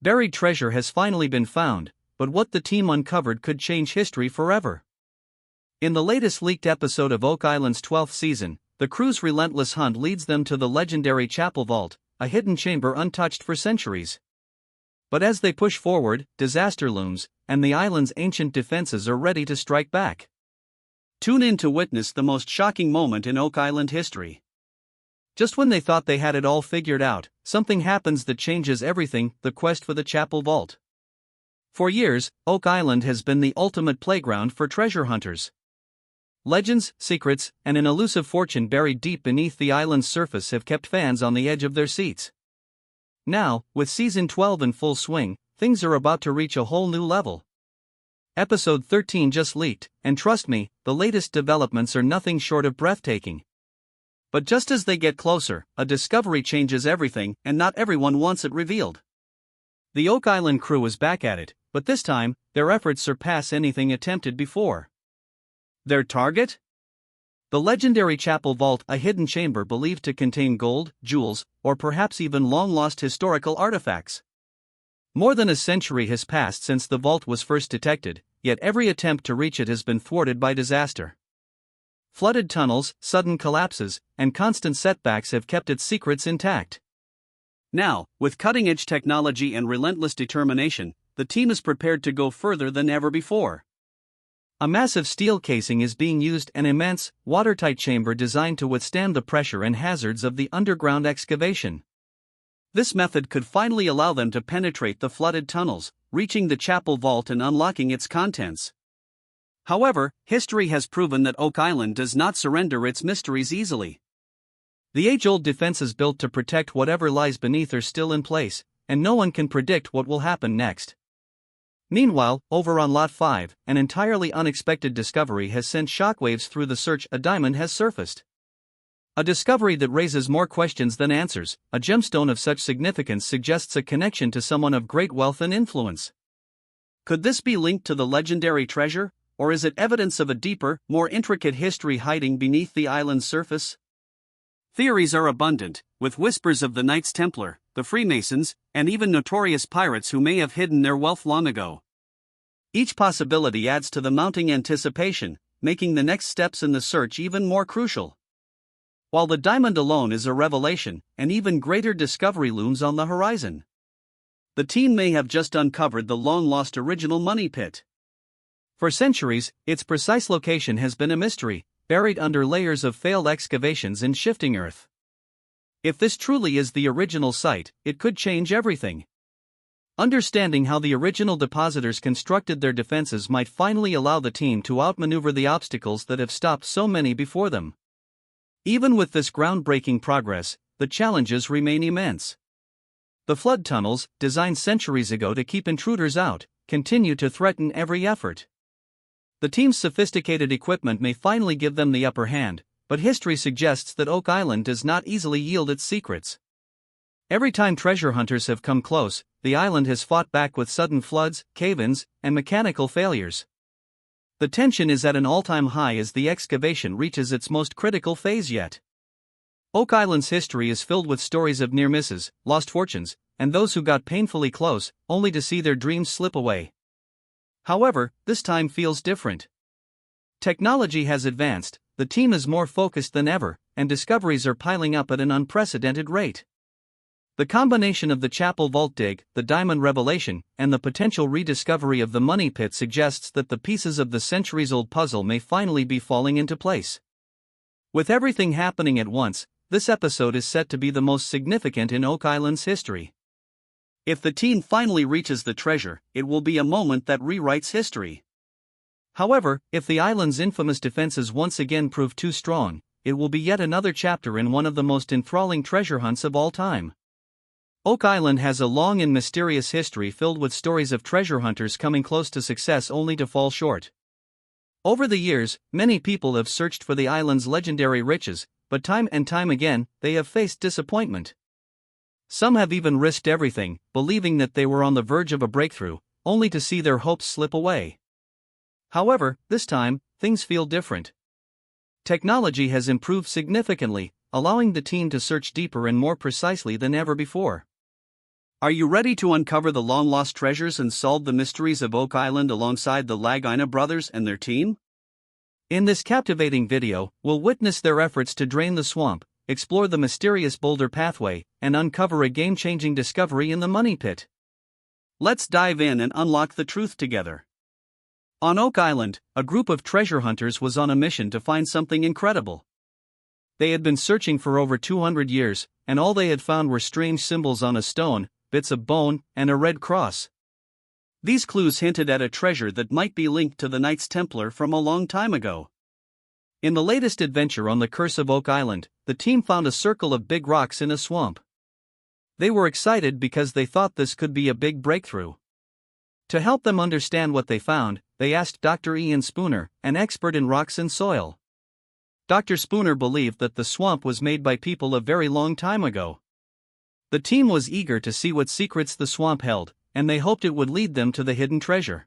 Buried treasure has finally been found, but what the team uncovered could change history forever. In the latest leaked episode of Oak Island's 12th season, the crew's relentless hunt leads them to the legendary Chapel Vault, a hidden chamber untouched for centuries. But as they push forward, disaster looms, and the island's ancient defenses are ready to strike back. Tune in to witness the most shocking moment in Oak Island history. Just when they thought they had it all figured out, something happens that changes everything: the quest for the Chapel Vault. For years, Oak Island has been the ultimate playground for treasure hunters. Legends, secrets, and an elusive fortune buried deep beneath the island's surface have kept fans on the edge of their seats. Now, with Season 12 in full swing, things are about to reach a whole new level. Episode 13 just leaked, and trust me, the latest developments are nothing short of breathtaking. But just as they get closer, a discovery changes everything, and not everyone wants it revealed. The Oak Island crew is back at it, but this time, their efforts surpass anything attempted before. Their target? The legendary Chapel Vault, a hidden chamber believed to contain gold, jewels, or perhaps even long-lost historical artifacts. More than a century has passed since the vault was first detected, yet every attempt to reach it has been thwarted by disaster. Flooded tunnels, sudden collapses, and constant setbacks have kept its secrets intact. Now, with cutting-edge technology and relentless determination, the team is prepared to go further than ever before. A massive steel casing is being used, an immense, watertight chamber designed to withstand the pressure and hazards of the underground excavation. This method could finally allow them to penetrate the flooded tunnels, reaching the Chapel Vault and unlocking its contents. However, history has proven that Oak Island does not surrender its mysteries easily. The age-old defenses built to protect whatever lies beneath are still in place, and no one can predict what will happen next. Meanwhile, over on Lot 5, an entirely unexpected discovery has sent shockwaves through the search. A diamond has surfaced. A discovery that raises more questions than answers. A gemstone of such significance suggests a connection to someone of great wealth and influence. Could this be linked to the legendary treasure? Or is it evidence of a deeper, more intricate history hiding beneath the island's surface? Theories are abundant, with whispers of the Knights Templar, the Freemasons, and even notorious pirates who may have hidden their wealth long ago. Each possibility adds to the mounting anticipation, making the next steps in the search even more crucial. While the diamond alone is a revelation, an even greater discovery looms on the horizon. The team may have just uncovered the long-lost original money pit. For centuries, its precise location has been a mystery, buried under layers of failed excavations in shifting earth. If this truly is the original site, it could change everything. Understanding how the original depositors constructed their defenses might finally allow the team to outmaneuver the obstacles that have stopped so many before them. Even with this groundbreaking progress, the challenges remain immense. The flood tunnels, designed centuries ago to keep intruders out, continue to threaten every effort. The team's sophisticated equipment may finally give them the upper hand, but history suggests that Oak Island does not easily yield its secrets. Every time treasure hunters have come close, the island has fought back with sudden floods, cave-ins, and mechanical failures. The tension is at an all-time high as the excavation reaches its most critical phase yet. Oak Island's history is filled with stories of near misses, lost fortunes, and those who got painfully close, only to see their dreams slip away. However, this time feels different. Technology has advanced, the team is more focused than ever, and discoveries are piling up at an unprecedented rate. The combination of the Chapel Vault dig, the diamond revelation, and the potential rediscovery of the money pit suggests that the pieces of the centuries-old puzzle may finally be falling into place. With everything happening at once, this episode is set to be the most significant in Oak Island's history. If the team finally reaches the treasure, it will be a moment that rewrites history. However, if the island's infamous defenses once again prove too strong, it will be yet another chapter in one of the most enthralling treasure hunts of all time. Oak Island has a long and mysterious history filled with stories of treasure hunters coming close to success only to fall short. Over the years, many people have searched for the island's legendary riches, but time and time again, they have faced disappointment. Some have even risked everything, believing that they were on the verge of a breakthrough, only to see their hopes slip away. However, this time, things feel different. Technology has improved significantly, allowing the team to search deeper and more precisely than ever before. Are you ready to uncover the long-lost treasures and solve the mysteries of Oak Island alongside the Lagina brothers and their team? In this captivating video, we'll witness their efforts to drain the swamp, explore the mysterious boulder pathway, and uncover a game-changing discovery in the money pit. Let's dive in and unlock the truth together. On Oak Island, a group of treasure hunters was on a mission to find something incredible. They had been searching for over 200 years, and all they had found were strange symbols on a stone, bits of bone, and a red cross. These clues hinted at a treasure that might be linked to the Knights Templar from a long time ago. In the latest adventure on the Curse of Oak Island, the team found a circle of big rocks in a swamp. They were excited because they thought this could be a big breakthrough. To help them understand what they found, they asked Dr. Ian Spooner, an expert in rocks and soil. Dr. Spooner believed that the swamp was made by people a very long time ago. The team was eager to see what secrets the swamp held, and they hoped it would lead them to the hidden treasure.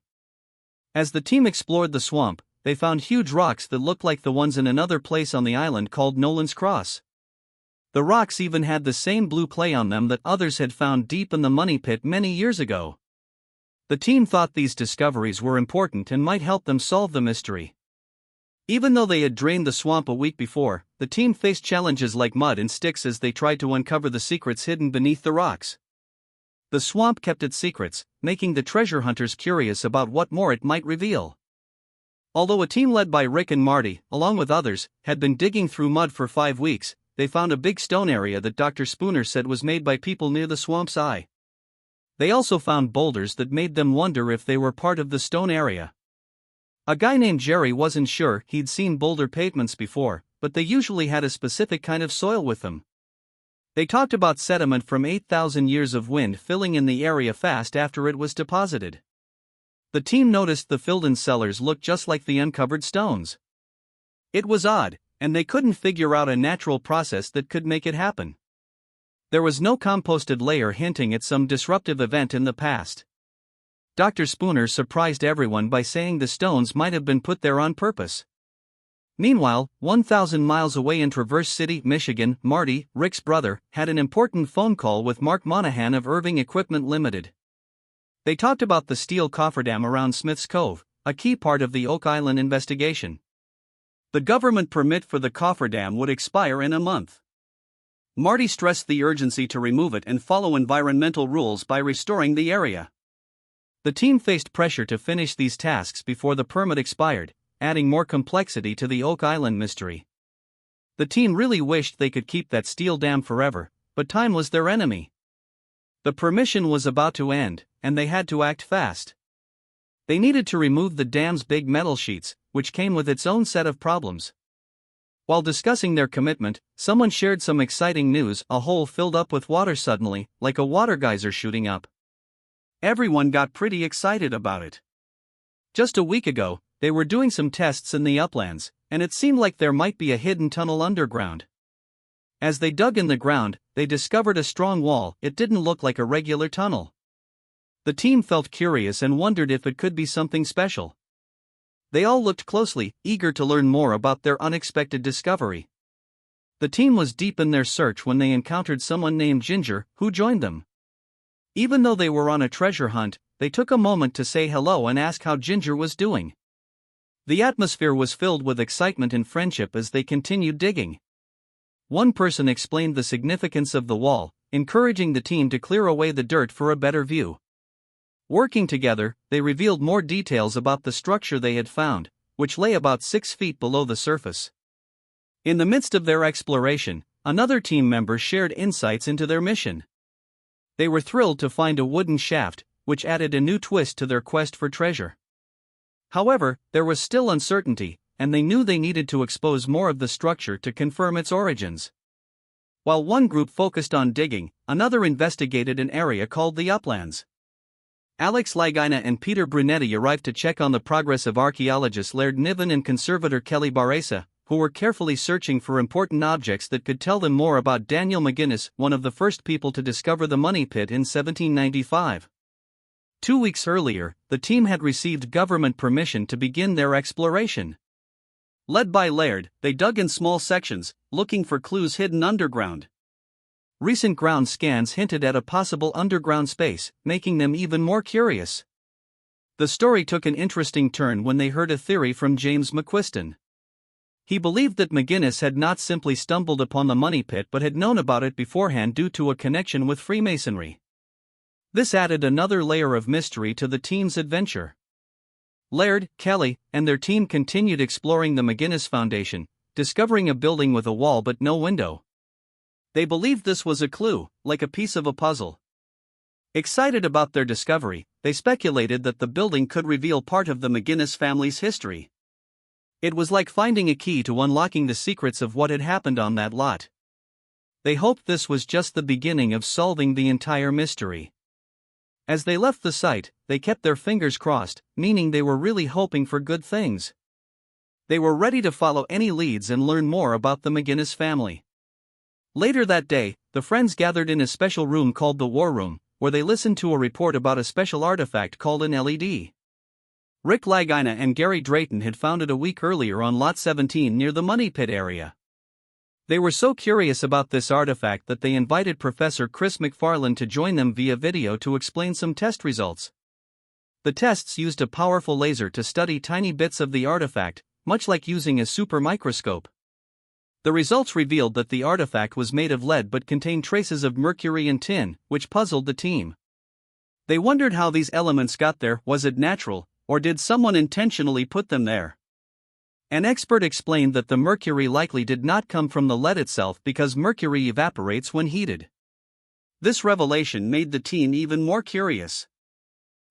As the team explored the swamp, they found huge rocks that looked like the ones in another place on the island called Nolan's Cross. The rocks even had the same blue clay on them that others had found deep in the money pit many years ago. The team thought these discoveries were important and might help them solve the mystery. Even though they had drained the swamp a week before, the team faced challenges like mud and sticks as they tried to uncover the secrets hidden beneath the rocks. The swamp kept its secrets, making the treasure hunters curious about what more it might reveal. Although a team led by Rick and Marty, along with others, had been digging through mud for 5 weeks, they found a big stone area that Dr. Spooner said was made by people near the swamp's eye. They also found boulders that made them wonder if they were part of the stone area. A guy named Jerry wasn't sure he'd seen boulder pavements before, but they usually had a specific kind of soil with them. They talked about sediment from 8,000 years of wind filling in the area fast after it was deposited. The team noticed the filled-in cellars looked just like the uncovered stones. It was odd, and they couldn't figure out a natural process that could make it happen. There was no composted layer hinting at some disruptive event in the past. Dr. Spooner surprised everyone by saying the stones might have been put there on purpose. Meanwhile, 1,000 miles away in Traverse City, Michigan, Marty, Rick's brother, had an important phone call with Mark Monahan of Irving Equipment Limited. They talked about the steel cofferdam around Smith's Cove, a key part of the Oak Island investigation. The government permit for the cofferdam would expire in a month. Marty stressed the urgency to remove it and follow environmental rules by restoring the area. The team faced pressure to finish these tasks before the permit expired, adding more complexity to the Oak Island mystery. The team really wished they could keep that steel dam forever, but time was their enemy. The permission was about to end, and they had to act fast. They needed to remove the dam's big metal sheets, which came with its own set of problems. While discussing their commitment, someone shared some exciting news: a hole filled up with water suddenly, like a water geyser shooting up. Everyone got pretty excited about it. Just a week ago, they were doing some tests in the uplands, and it seemed like there might be a hidden tunnel underground. As they dug in the ground, they discovered a strong wall. It didn't look like a regular tunnel. The team felt curious and wondered if it could be something special. They all looked closely, eager to learn more about their unexpected discovery. The team was deep in their search when they encountered someone named Ginger, who joined them. Even though they were on a treasure hunt, they took a moment to say hello and ask how Ginger was doing. The atmosphere was filled with excitement and friendship as they continued digging. One person explained the significance of the wall, encouraging the team to clear away the dirt for a better view. Working together, they revealed more details about the structure they had found, which lay about 6 feet below the surface. In the midst of their exploration, another team member shared insights into their mission. They were thrilled to find a wooden shaft, which added a new twist to their quest for treasure. However, there was still uncertainty, and they knew they needed to expose more of the structure to confirm its origins. While one group focused on digging, another investigated an area called the Uplands. Alex Lagina and Peter Brunetti arrived to check on the progress of archaeologist Laird Niven and conservator Kelly Barresa, who were carefully searching for important objects that could tell them more about Daniel McGuinness, one of the first people to discover the money pit in 1795. 2 weeks earlier, the team had received government permission to begin their exploration. Led by Laird, they dug in small sections, looking for clues hidden underground. Recent ground scans hinted at a possible underground space, making them even more curious. The story took an interesting turn when they heard a theory from James McQuiston. He believed that McGinnis had not simply stumbled upon the money pit but had known about it beforehand due to a connection with Freemasonry. This added another layer of mystery to the team's adventure. Laird, Kelly, and their team continued exploring the McGinnis Foundation, discovering a building with a wall but no window. They believed this was a clue, like a piece of a puzzle. Excited about their discovery, they speculated that the building could reveal part of the McGinnis family's history. It was like finding a key to unlocking the secrets of what had happened on that lot. They hoped this was just the beginning of solving the entire mystery. As they left the site, they kept their fingers crossed, meaning they were really hoping for good things. They were ready to follow any leads and learn more about the McGinnis family. Later that day, the friends gathered in a special room called the War Room, where they listened to a report about a special artifact called an LED. Rick Lagina and Gary Drayton had found it a week earlier on Lot 17 near the Money Pit area. They were so curious about this artifact that they invited Professor Chris McFarland to join them via video to explain some test results. The tests used a powerful laser to study tiny bits of the artifact, much like using a super microscope. The results revealed that the artifact was made of lead but contained traces of mercury and tin, which puzzled the team. They wondered how these elements got there. Was it natural, or did someone intentionally put them there? An expert explained that the mercury likely did not come from the lead itself because mercury evaporates when heated. This revelation made the team even more curious.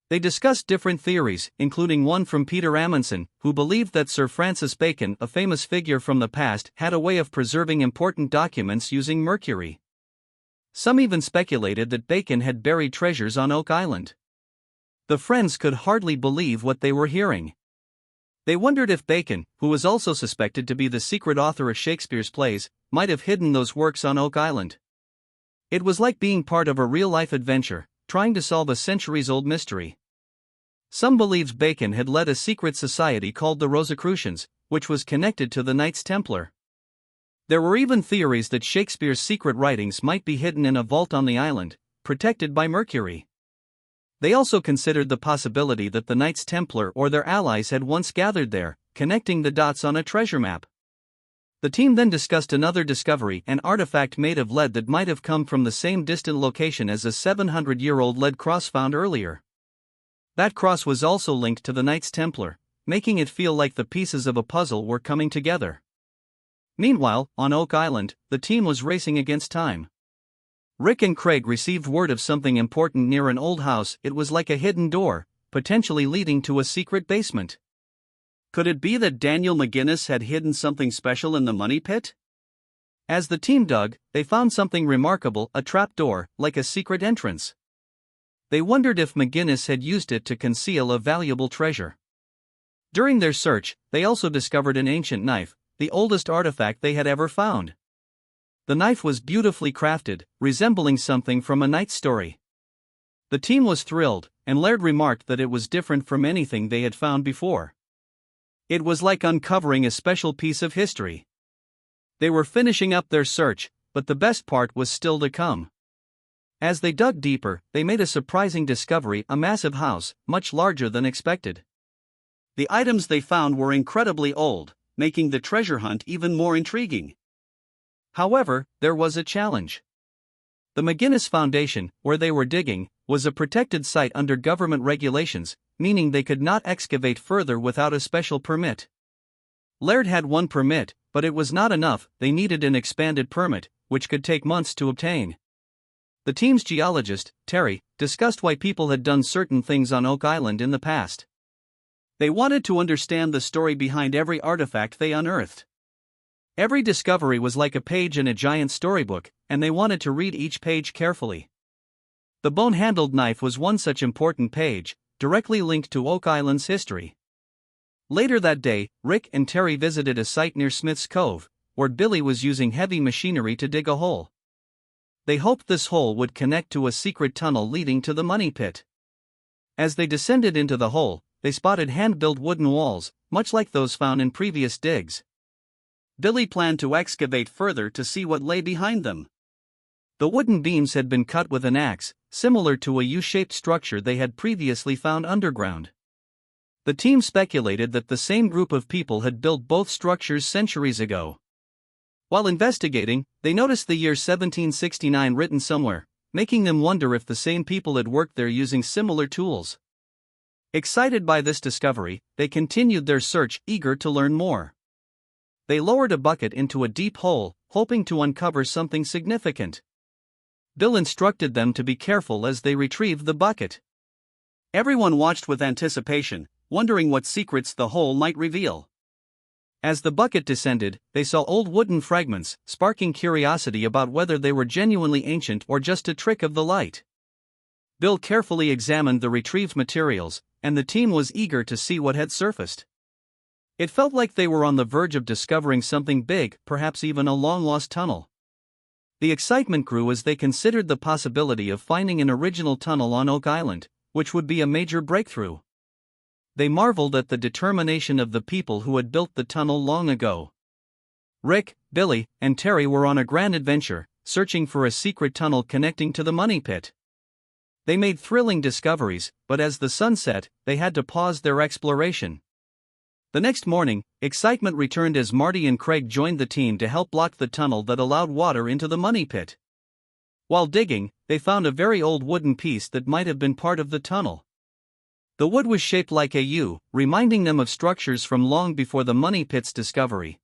They discussed different theories, including one from Peter Amundsen, who believed that Sir Francis Bacon, a famous figure from the past, had a way of preserving important documents using mercury. Some even speculated that Bacon had buried treasures on Oak Island. The friends could hardly believe what they were hearing. They wondered if Bacon, who was also suspected to be the secret author of Shakespeare's plays, might have hidden those works on Oak Island. It was like being part of a real-life adventure, trying to solve a centuries-old mystery. Some believed Bacon had led a secret society called the Rosicrucians, which was connected to the Knights Templar. There were even theories that Shakespeare's secret writings might be hidden in a vault on the island, protected by mercury. They also considered the possibility that the Knights Templar or their allies had once gathered there, connecting the dots on a treasure map. The team then discussed another discovery, an artifact made of lead that might have come from the same distant location as a 700-year-old lead cross found earlier. That cross was also linked to the Knights Templar, making it feel like the pieces of a puzzle were coming together. Meanwhile, on Oak Island, the team was racing against time. Rick and Craig received word of something important near an old house. It was like a hidden door, potentially leading to a secret basement. Could it be that Daniel McGinnis had hidden something special in the money pit? As the team dug, they found something remarkable, a trap door, like a secret entrance. They wondered if McGinnis had used it to conceal a valuable treasure. During their search, they also discovered an ancient knife, the oldest artifact they had ever found. The knife was beautifully crafted, resembling something from a knight's story. The team was thrilled, and Laird remarked that it was different from anything they had found before. It was like uncovering a special piece of history. They were finishing up their search, but the best part was still to come. As they dug deeper, they made a surprising discovery: a massive house, much larger than expected. The items they found were incredibly old, making the treasure hunt even more intriguing. However, there was a challenge. The McGinnis Foundation, where they were digging, was a protected site under government regulations, meaning they could not excavate further without a special permit. Laird had one permit, but it was not enough. They needed an expanded permit, which could take months to obtain. The team's geologist, Terry, discussed why people had done certain things on Oak Island in the past. They wanted to understand the story behind every artifact they unearthed. Every discovery was like a page in a giant storybook, and they wanted to read each page carefully. The bone-handled knife was one such important page, directly linked to Oak Island's history. Later that day, Rick and Terry visited a site near Smith's Cove, where Billy was using heavy machinery to dig a hole. They hoped this hole would connect to a secret tunnel leading to the money pit. As they descended into the hole, they spotted hand-built wooden walls, much like those found in previous digs. Billy planned to excavate further to see what lay behind them. The wooden beams had been cut with an axe, similar to a U-shaped structure they had previously found underground. The team speculated that the same group of people had built both structures centuries ago. While investigating, they noticed the year 1769 written somewhere, making them wonder if the same people had worked there using similar tools. Excited by this discovery, they continued their search, eager to learn more. They lowered a bucket into a deep hole, hoping to uncover something significant. Bill instructed them to be careful as they retrieved the bucket. Everyone watched with anticipation, wondering what secrets the hole might reveal. As the bucket descended, they saw old wooden fragments, sparking curiosity about whether they were genuinely ancient or just a trick of the light. Bill carefully examined the retrieved materials, and the team was eager to see what had surfaced. It felt like they were on the verge of discovering something big, perhaps even a long-lost tunnel. The excitement grew as they considered the possibility of finding an original tunnel on Oak Island, which would be a major breakthrough. They marveled at the determination of the people who had built the tunnel long ago. Rick, Billy, and Terry were on a grand adventure, searching for a secret tunnel connecting to the money pit. They made thrilling discoveries, but as the sun set, they had to pause their exploration. The next morning, excitement returned as Marty and Craig joined the team to help block the tunnel that allowed water into the money pit. While digging, they found a very old wooden piece that might have been part of the tunnel. The wood was shaped like a U, reminding them of structures from long before the money pit's discovery.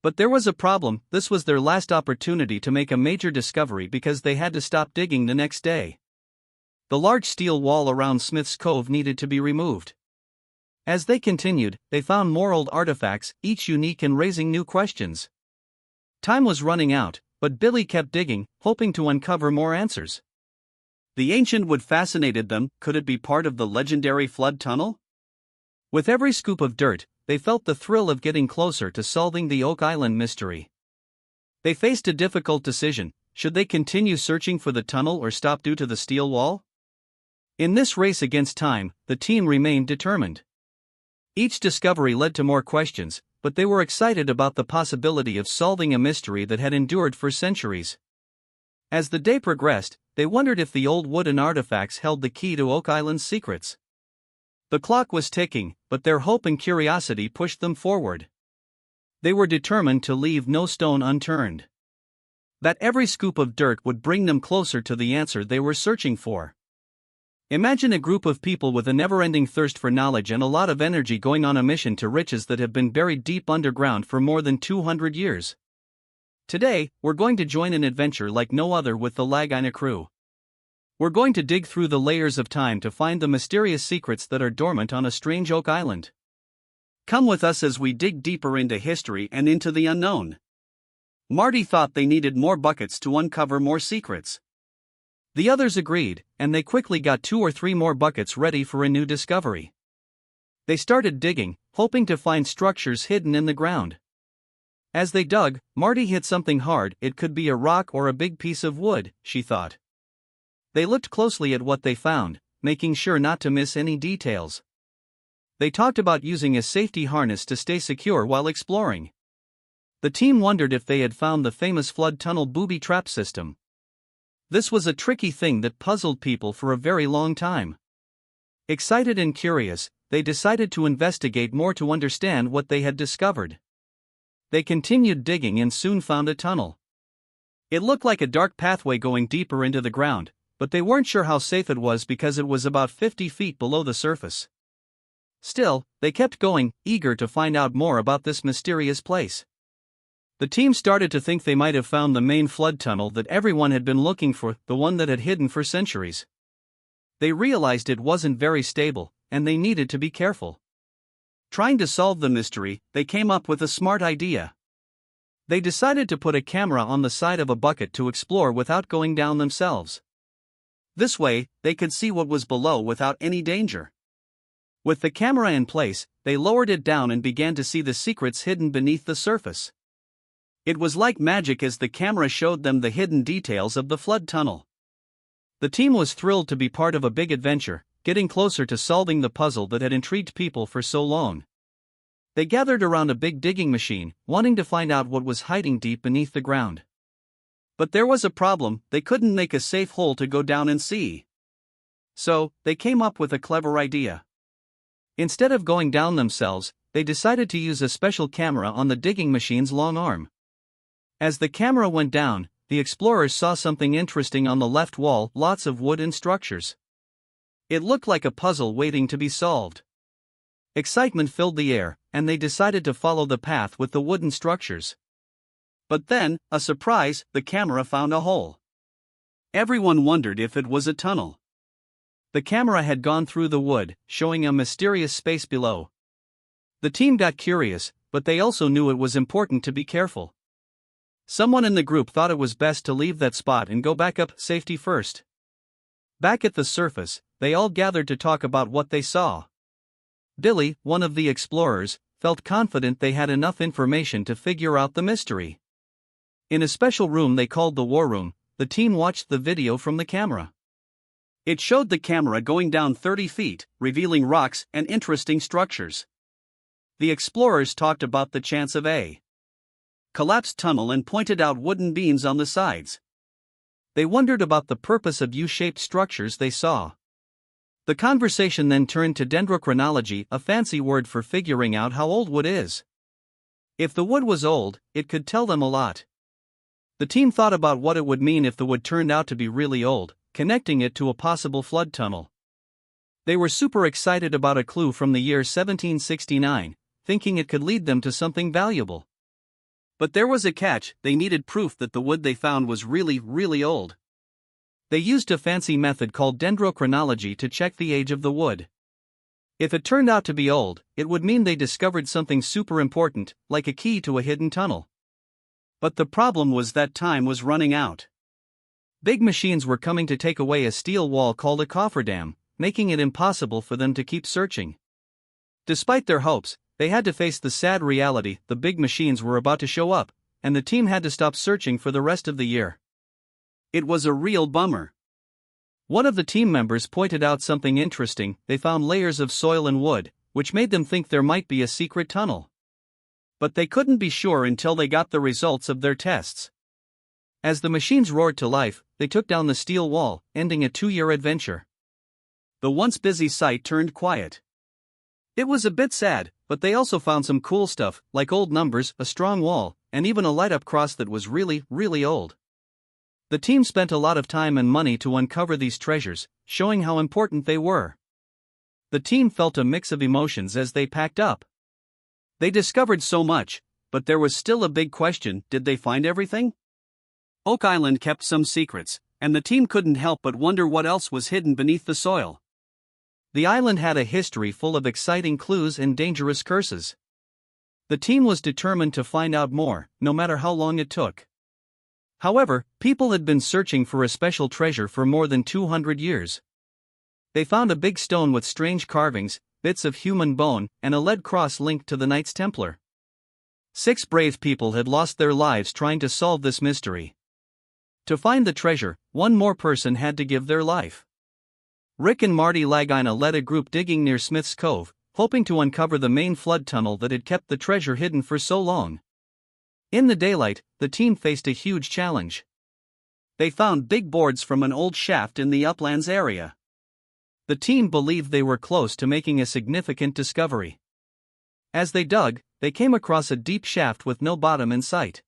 But there was a problem. This was their last opportunity to make a major discovery because they had to stop digging the next day. The large steel wall around Smith's Cove needed to be removed. As they continued, they found more old artifacts, each unique and raising new questions. Time was running out, but Billy kept digging, hoping to uncover more answers. The ancient wood fascinated them. Could it be part of the legendary flood tunnel? With every scoop of dirt, they felt the thrill of getting closer to solving the Oak Island mystery. They faced a difficult decision. Should they continue searching for the tunnel or stop due to the steel wall? In this race against time, the team remained determined. Each discovery led to more questions, but they were excited about the possibility of solving a mystery that had endured for centuries. As the day progressed, they wondered if the old wooden artifacts held the key to Oak Island's secrets. The clock was ticking, but their hope and curiosity pushed them forward. They were determined to leave no stone unturned. That every scoop of dirt would bring them closer to the answer they were searching for. Imagine a group of people with a never-ending thirst for knowledge and a lot of energy going on a mission to riches that have been buried deep underground for more than 200 years. Today, we're going to join an adventure like no other with the Lagina crew. We're going to dig through the layers of time to find the mysterious secrets that are dormant on a strange Oak Island. Come with us as we dig deeper into history and into the unknown. Marty thought they needed more buckets to uncover more secrets. The others agreed, and they quickly got 2 or 3 more buckets ready for a new discovery. They started digging, hoping to find structures hidden in the ground. As they dug, Marty hit something hard. It could be a rock or a big piece of wood, she thought. They looked closely at what they found, making sure not to miss any details. They talked about using a safety harness to stay secure while exploring. The team wondered if they had found the famous flood tunnel booby trap system. This was a tricky thing that puzzled people for a very long time. Excited and curious, they decided to investigate more to understand what they had discovered. They continued digging and soon found a tunnel. It looked like a dark pathway going deeper into the ground, but they weren't sure how safe it was because it was about 50 feet below the surface. Still, they kept going, eager to find out more about this mysterious place. The team started to think they might have found the main flood tunnel that everyone had been looking for, the one that had hidden for centuries. They realized it wasn't very stable, and they needed to be careful. Trying to solve the mystery, they came up with a smart idea. They decided to put a camera on the side of a bucket to explore without going down themselves. This way, they could see what was below without any danger. With the camera in place, they lowered it down and began to see the secrets hidden beneath the surface. It was like magic as the camera showed them the hidden details of the flood tunnel. The team was thrilled to be part of a big adventure, getting closer to solving the puzzle that had intrigued people for so long. They gathered around a big digging machine, wanting to find out what was hiding deep beneath the ground. But there was a problem: they couldn't make a safe hole to go down and see. So, they came up with a clever idea. Instead of going down themselves, they decided to use a special camera on the digging machine's long arm. As the camera went down, the explorers saw something interesting on the left wall: lots of wood and structures. It looked like a puzzle waiting to be solved. Excitement filled the air, and they decided to follow the path with the wooden structures. But then, a surprise, the camera found a hole. Everyone wondered if it was a tunnel. The camera had gone through the wood, showing a mysterious space below. The team got curious, but they also knew it was important to be careful. Someone in the group thought it was best to leave that spot and go back up, safety first. Back at the surface, they all gathered to talk about what they saw. Billy, one of the explorers, felt confident they had enough information to figure out the mystery. In a special room they called the war room, the team watched the video from the camera. It showed the camera going down 30 feet, revealing rocks and interesting structures. The explorers talked about the chance of a collapsed tunnel and pointed out wooden beams on the sides. They wondered about the purpose of U-shaped structures they saw. The conversation then turned to dendrochronology, a fancy word for figuring out how old wood is. If the wood was old, it could tell them a lot. The team thought about what it would mean if the wood turned out to be really old, connecting it to a possible flood tunnel. They were super excited about a clue from the year 1769, thinking it could lead them to something valuable. But there was a catch: they needed proof that the wood they found was really, really old. They used a fancy method called dendrochronology to check the age of the wood. If it turned out to be old, it would mean they discovered something super important, like a key to a hidden tunnel. But the problem was that time was running out. Big machines were coming to take away a steel wall called a cofferdam, making it impossible for them to keep searching. Despite their hopes, they had to face the sad reality: the big machines were about to show up, and the team had to stop searching for the rest of the year. It was a real bummer. One of the team members pointed out something interesting: they found layers of soil and wood, which made them think there might be a secret tunnel. But they couldn't be sure until they got the results of their tests. As the machines roared to life, they took down the steel wall, ending a 2-year adventure. The once busy site turned quiet. It was a bit sad, but they also found some cool stuff, like old numbers, a strong wall, and even a light-up cross that was really, really old. The team spent a lot of time and money to uncover these treasures, showing how important they were. The team felt a mix of emotions as they packed up. They discovered so much, but there was still a big question: did they find everything? Oak Island kept some secrets, and the team couldn't help but wonder what else was hidden beneath the soil. The island had a history full of exciting clues and dangerous curses. The team was determined to find out more, no matter how long it took. However, people had been searching for a special treasure for more than 200 years. They found a big stone with strange carvings, bits of human bone, and a lead cross linked to the Knights Templar. 6 brave people had lost their lives trying to solve this mystery. To find the treasure, one more person had to give their life. Rick and Marty Lagina led a group digging near Smith's Cove, hoping to uncover the main flood tunnel that had kept the treasure hidden for so long. In the daylight, the team faced a huge challenge. They found big boards from an old shaft in the uplands area. The team believed they were close to making a significant discovery. As they dug, they came across a deep shaft with no bottom in sight.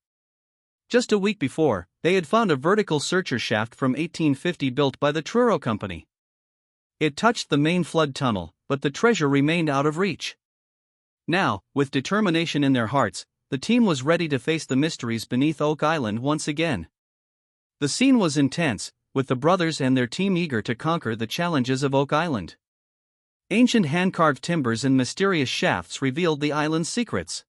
Just a week before, they had found a vertical searcher shaft from 1850 built by the Truro Company. It touched the main flood tunnel, but the treasure remained out of reach. Now, with determination in their hearts, the team was ready to face the mysteries beneath Oak Island once again. The scene was intense, with the brothers and their team eager to conquer the challenges of Oak Island. Ancient hand-carved timbers and mysterious shafts revealed the island's secrets.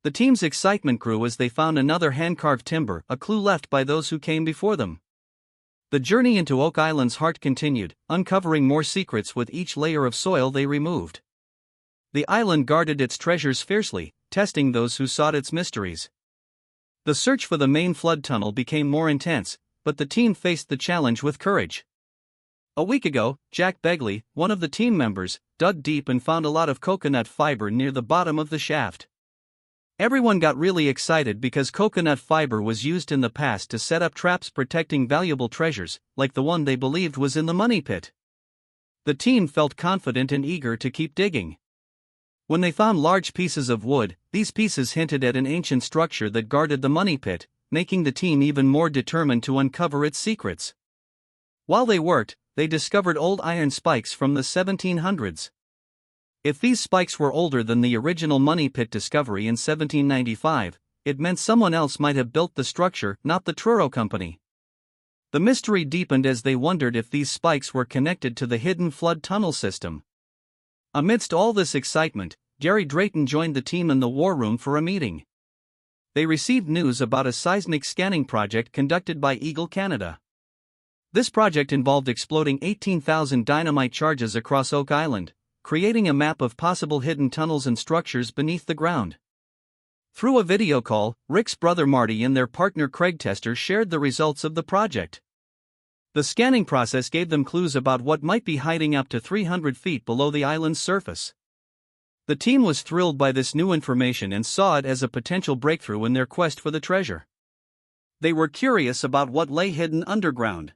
The team's excitement grew as they found another hand-carved timber, a clue left by those who came before them. The journey into Oak Island's heart continued, uncovering more secrets with each layer of soil they removed. The island guarded its treasures fiercely, testing those who sought its mysteries. The search for the main flood tunnel became more intense, but the team faced the challenge with courage. A week ago, Jack Begley, one of the team members, dug deep and found a lot of coconut fiber near the bottom of the shaft. Everyone got really excited because coconut fiber was used in the past to set up traps protecting valuable treasures, like the one they believed was in the money pit. The team felt confident and eager to keep digging. When they found large pieces of wood, these pieces hinted at an ancient structure that guarded the money pit, making the team even more determined to uncover its secrets. While they worked, they discovered old iron spikes from the 1700s. If these spikes were older than the original money pit discovery in 1795, it meant someone else might have built the structure, not the Truro Company. The mystery deepened as they wondered if these spikes were connected to the hidden flood tunnel system. Amidst all this excitement, Jerry Drayton joined the team in the war room for a meeting. They received news about a seismic scanning project conducted by Eagle Canada. This project involved exploding 18,000 dynamite charges across Oak Island, creating a map of possible hidden tunnels and structures beneath the ground. Through a video call, Rick's brother Marty and their partner Craig Tester shared the results of the project. The scanning process gave them clues about what might be hiding up to 300 feet below the island's surface. The team was thrilled by this new information and saw it as a potential breakthrough in their quest for the treasure. They were curious about what lay hidden underground.